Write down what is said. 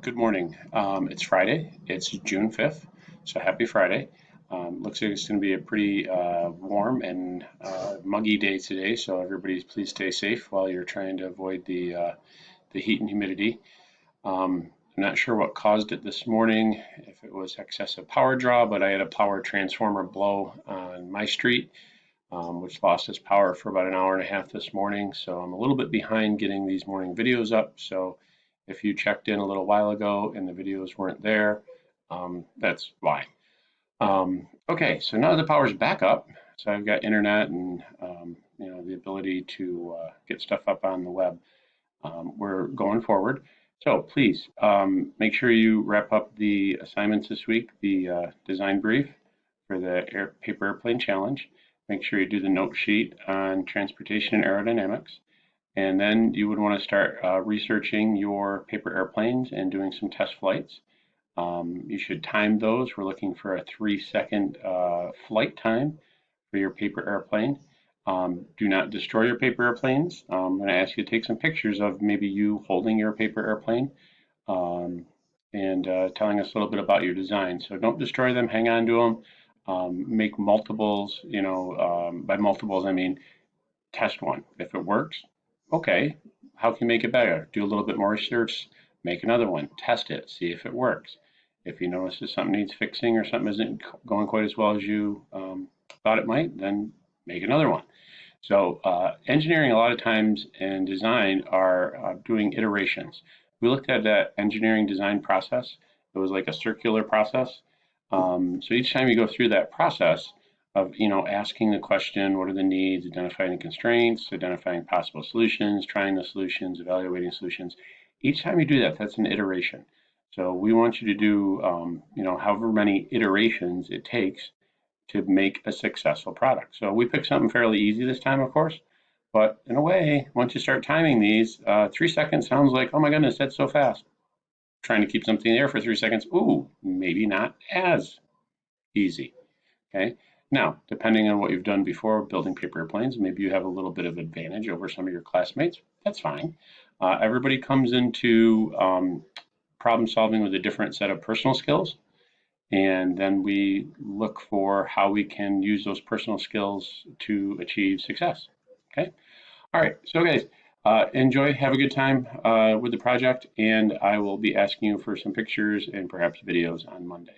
Good morning. It's Friday. It's June 5th, so happy Friday. Looks like it's going to be a pretty warm and muggy day today, so everybody please stay safe while you're trying to avoid the heat and humidity. I'm not sure what caused it this morning, if it was excessive power draw, but I had a power transformer blow on my street, which lost its power for about an hour and a half this morning. So I'm a little bit behind getting these morning videos up. So if you checked in a little while ago and the videos weren't there, that's why. Okay, so now the power's back up. So I've got internet and the ability to get stuff up on the web. We're going forward. So please make sure you wrap up the assignments this week, the design brief for the paper airplane challenge. Make sure you do the note sheet on transportation and aerodynamics. And then you would want to start researching your paper airplanes and doing some test flights. You should time those. We're looking for a 3-second flight time for your paper airplane. Do not destroy your paper airplanes. I'm going to ask you to take some pictures of maybe you holding your paper airplane and telling us a little bit about your design. So don't destroy them, hang on to them. Make multiples, by multiples I mean test one. If it works, okay, how can you make it better? Do a little bit more research, make another one, test it, see if it works. If you notice that something needs fixing or something isn't going quite as well as you thought it might, then make another one. So engineering a lot of times and design are doing iterations. We looked at that engineering design process. It was like a circular process. So each time you go through that process of asking the question, what are the needs, identifying the constraints, identifying possible solutions, trying the solutions, evaluating solutions. Each time you do that, that's an iteration. So we want you to do however many iterations it takes to make a successful product. So we picked something fairly easy this time, of course, but in a way, once you start timing these, 3 seconds sounds like, oh my goodness, that's so fast. Trying to keep something there for 3 seconds, ooh, maybe not as easy. Okay. Now, depending on what you've done before building paper airplanes, maybe you have a little bit of advantage over some of your classmates. That's fine. Everybody comes into problem solving with a different set of personal skills. And then we look for how we can use those personal skills to achieve success. Okay. All right. So guys, enjoy, have a good time with the project, and I will be asking you for some pictures and perhaps videos on Monday.